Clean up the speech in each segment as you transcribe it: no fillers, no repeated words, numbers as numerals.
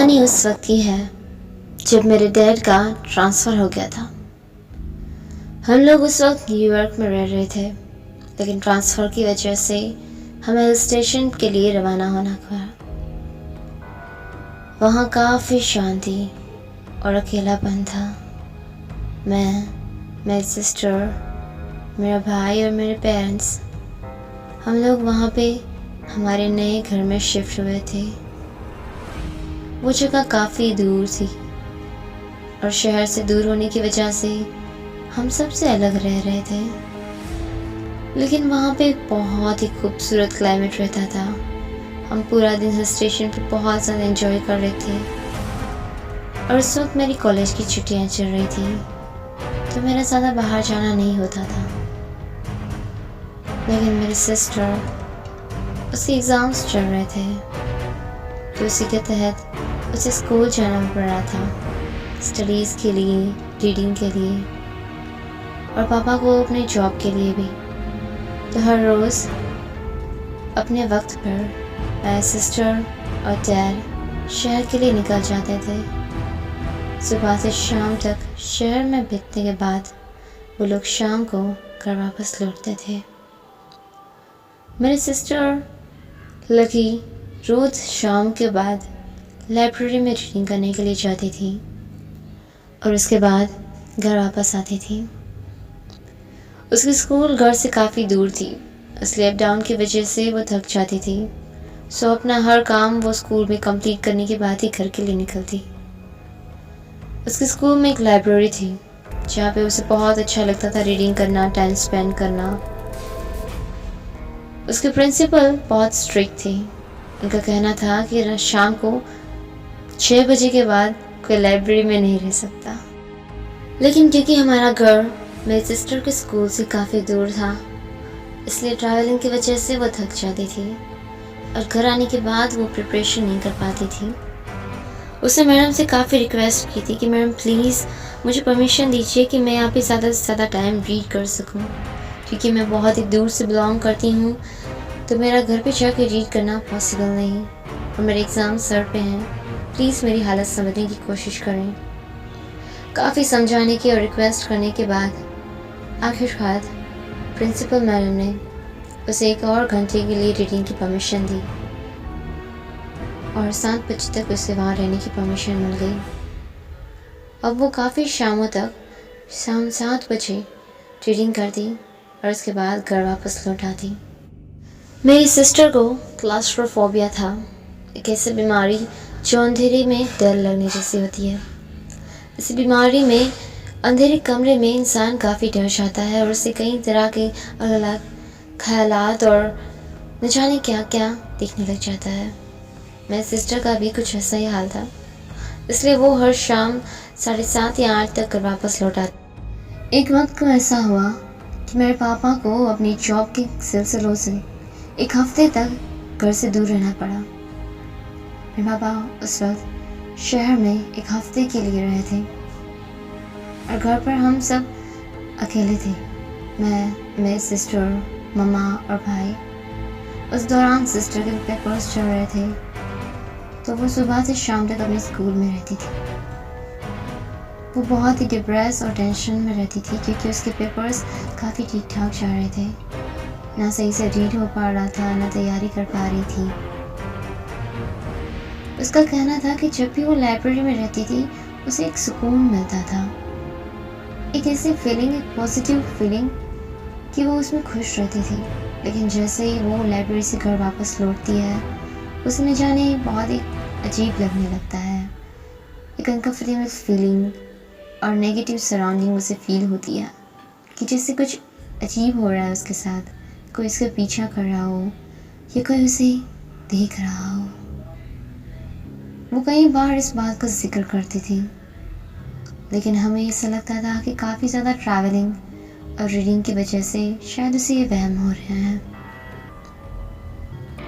कहानी उस वक्त की है जब मेरे डैड का ट्रांसफ़र हो गया था। हम लोग उस वक्त न्यूयॉर्क में रह रहे थे, लेकिन ट्रांसफ़र की वजह से हमें हिल स्टेशन के लिए रवाना होना पड़ा। वहाँ काफ़ी शांति और अकेलापन था। मेरी सिस्टर, मेरा भाई और मेरे पेरेंट्स, हम लोग वहाँ पे हमारे नए घर में शिफ्ट हुए थे। वो जगह काफ़ी दूर थी और शहर से दूर होने की वजह से हम सबसे अलग रह रहे थे, लेकिन वहाँ पे बहुत ही खूबसूरत क्लाइमेट रहता था। हम पूरा दिन हिल स्टेशन पे बहुत ज़्यादा एंजॉय कर रहे थे और उस वक्त मेरी कॉलेज की छुट्टियाँ चल रही थी, तो मेरा ज़्यादा बाहर जाना नहीं होता था। लेकिन मेरी सिस्टर, उसके एग्ज़ाम्स चल रहे थे, तो उसी के तहत उसे स्कूल जाना पड़ रहा था, स्टडीज़ के लिए, रीडिंग के लिए, और पापा को अपने जॉब के लिए भी। तो हर रोज़ अपने वक्त पर मेरे सिस्टर और डैड शहर के लिए निकल जाते थे। सुबह से शाम तक शहर में बीतने के बाद वो लोग शाम को घर वापस लौटते थे। मेरी सिस्टर लकी रोज़ शाम के बाद लाइब्रेरी में रीडिंग करने के लिए जाती थी और उसके बाद घर वापस आती थी। उसकी स्कूल घर से काफ़ी दूर थी, इसलिए अप डाउन की वजह से वो थक जाती थी। सो अपना हर काम वो स्कूल में कंप्लीट करने के बाद ही घर के लिए निकलती। उसके स्कूल में एक लाइब्रेरी थी जहाँ पे उसे बहुत अच्छा लगता था रीडिंग करना, टाइम स्पेंड करना। उसके प्रिंसिपल बहुत स्ट्रिक्ट थे। उनका कहना था कि शाम को 6 बजे के बाद कोई लाइब्रेरी में नहीं रह सकता। लेकिन क्योंकि हमारा घर मेरी सिस्टर के स्कूल से काफ़ी दूर था, इसलिए ट्रैवलिंग की वजह से वो थक जाती थी और घर आने के बाद वो प्रिपरेशन नहीं कर पाती थी। उसने मैडम से काफ़ी रिक्वेस्ट की थी कि मैडम प्लीज़ मुझे परमिशन दीजिए कि मैं यहाँ पे ज़्यादा से ज़्यादा टाइम रीड कर सकूँ, क्योंकि मैं बहुत ही दूर से बिलोंग करती हूँ, तो मेरा घर पे जाकर रीड करना पॉसिबल नहीं और मेरे एग्ज़ाम सर पे हैं। प्लीज़ मेरी हालत समझने की कोशिश करें। काफ़ी समझाने की और रिक्वेस्ट करने के बाद आखिरकार प्रिंसिपल मैडम ने उसे 1 और घंटे के लिए रीडिंग की परमिशन दी और 7 बजे तक उसे वहाँ रहने की परमिशन मिल गई। अब वो काफ़ी शामों तक शाम 7 बजे रीडिंग करती और उसके बाद घर वापस लौट आती। मेरी सिस्टर को क्लास्ट्रोफोबिया था, एक ऐसी बीमारी जो अंधेरे में डर लगने जैसी होती है। इस बीमारी में अंधेरे कमरे में इंसान काफ़ी डर जाता है और उसे कई तरह के अलग अलग ख्यालात और न जाने क्या क्या दिखने लग जाता है। मेरी सिस्टर का भी कुछ ऐसा ही हाल था, इसलिए वो हर शाम 7:30 या 8 तक घर वापस लौट आती। एक वक्त को ऐसा हुआ कि मेरे पापा को अपनी जॉब के सिलसिलों से 1 हफ्ते तक घर से दूर रहना पड़ा। मेरे पापा उस वक्त शहर में 1 हफ्ते के लिए रहे थे और घर पर हम सब अकेले थे, मैं, मेरी सिस्टर, मम्मा और भाई। उस दौरान सिस्टर के पेपर्स चल रहे थे, तो वो सुबह से शाम तक अपने स्कूल में रहती थी। वो बहुत ही डिप्रेस और टेंशन में रहती थी क्योंकि उसके पेपर्स काफ़ी ठीक ठाक जा रहे थे, ना सही से रीड हो पा रहा था, ना तैयारी कर पा रही थी। उसका कहना था कि जब भी वो लाइब्रेरी में रहती थी उसे एक सुकून मिलता था, एक ऐसी फीलिंग, एक पॉजिटिव फीलिंग कि वो उसमें खुश रहती थी। लेकिन जैसे ही वो लाइब्रेरी से घर वापस लौटती है, उसे न जाने बहुत ही अजीब लगने लगता है। एक अनकम्फर्टेबल फीलिंग और नेगेटिव सराउंडिंग उसे फील होती है कि जैसे कुछ अजीब हो रहा है उसके साथ, कोई उसका पीछा कर रहा हो या कोई उसे देख रहा हो। वो कई बार इस बात का जिक्र करती थी, लेकिन हमें ऐसा लगता था कि काफ़ी ज़्यादा ट्रैवलिंग और रीडिंग की वजह से शायद उसे ये वहम हो रहे हैं।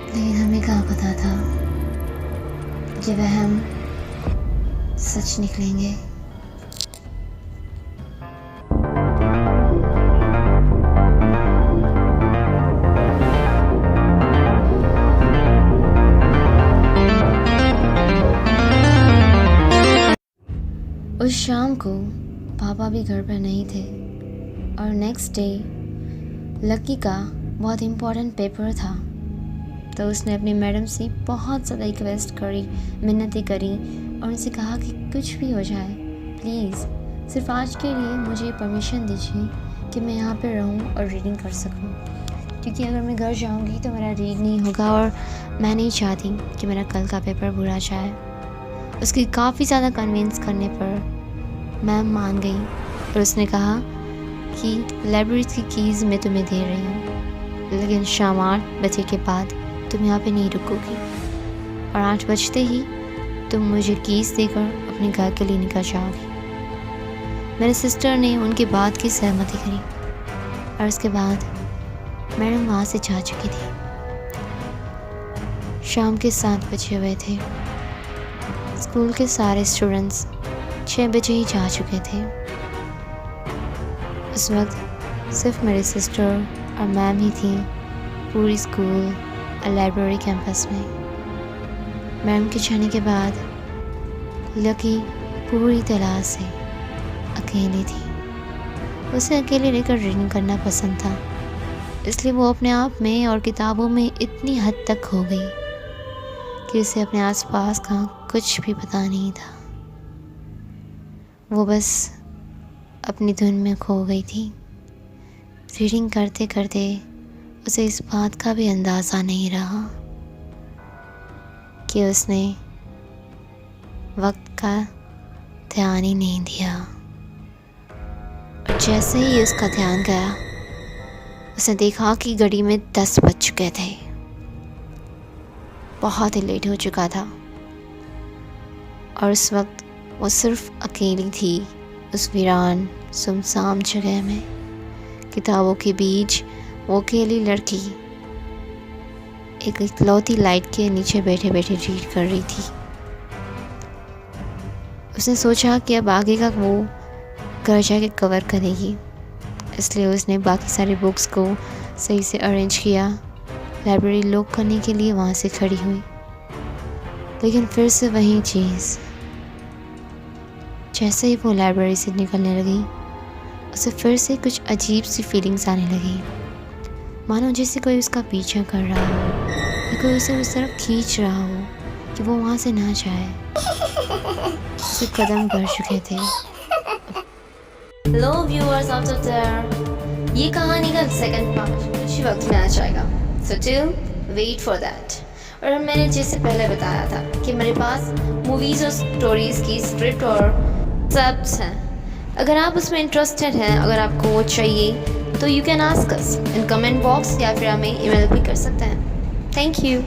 लेकिन हमें कहाँ पता था ये वहम सच निकलेंगे। शाम को पापा भी घर पर नहीं थे और नेक्स्ट डे लकी का बहुत इम्पोर्टेंट पेपर था। तो उसने अपनी मैडम से बहुत ज़्यादा रिक्वेस्ट करी, मिन्नतें करी और उनसे कहा कि कुछ भी हो जाए प्लीज़ सिर्फ आज के लिए मुझे परमिशन दीजिए कि मैं यहाँ पर रहूँ और रीडिंग कर सकूँ, क्योंकि अगर मैं घर जाऊँगी तो मेरा रीड नहीं होगा और मैं नहीं चाहती कि मेरा कल का पेपर बुरा जाए। उसकी काफ़ी ज़्यादा कन्विंस करने पर मैम मान गई और उसने कहा कि लाइब्रेरी की कीज़ मैं तुम्हें दे रही हूँ, लेकिन शाम 8 बजे के बाद तुम यहाँ पे नहीं रुकोगी और 8 बजते ही तुम मुझे कीज़ देकर अपने घर के लिए निकल जाओगी। मेरे सिस्टर ने उनकी बात की सहमति करी और उसके बाद मैडम वहाँ से जा चुकी थी। शाम के 7 बजे हुए थे। स्कूल के सारे स्टूडेंट्स 6 बजे ही जा चुके थे। उस वक्त सिर्फ मेरी सिस्टर और मैम ही थी पूरी स्कूल और लाइब्रेरी कैंपस में। मैम के जाने के बाद लकी पूरी तरह से अकेली थी। उसे अकेले रहकर रीडिंग करना पसंद था, इसलिए वो अपने आप में और किताबों में इतनी हद तक खो गई कि उसे अपने आसपास का कुछ भी पता नहीं था। वो बस अपनी धुन में खो गई थी। रीडिंग करते करते उसे इस बात का भी अंदाज़ा नहीं रहा कि उसने वक्त का ध्यान ही नहीं दिया। और जैसे ही उसका ध्यान गया, उसने देखा कि घड़ी में 10 बज चुके थे। बहुत ही लेट हो चुका था और उस वक्त वो सिर्फ अकेली थी उस वीरान सुनसान जगह में। किताबों के बीच वो अकेली लड़की एक इकलौती लाइट के नीचे बैठे बैठे रीड कर रही थी। उसने सोचा कि अब आगे का वो घर जाके कवर करेगी, इसलिए उसने बाकी सारी बुक्स को सही से अरेंज किया। लाइब्रेरी लॉक करने के लिए वहाँ से खड़ी हुई, लेकिन फिर से वही चीज़। जैसे ही वो लाइब्रेरी से निकलने लगी, उसे फिर से कुछ अजीब सी फीलिंग्स आने लगी, मानो जैसे कोई उसका पीछा कर रहा हो या कोई उसे उस तरफ खींच रहा हो कि वो वहाँ से ना जाए। उसे कदम बढ़ चुके थे। हेलो व्यूअर्स आउट देयर, ये कहानी का सेकंड पार्ट कुछ वक्त में आ जाएगा, so till wait for that. और मैंने जैसे पहले बताया था कि मेरे पास मूवीज़ और स्टोरीज़ की स्क्रिप्ट और सबस हैं। अगर आप उसमें इंटरेस्टेड हैं, अगर आपको वो चाहिए तो you can ask us in comment box या फिर हमें ईमेल भी कर सकते हैं। Thank you.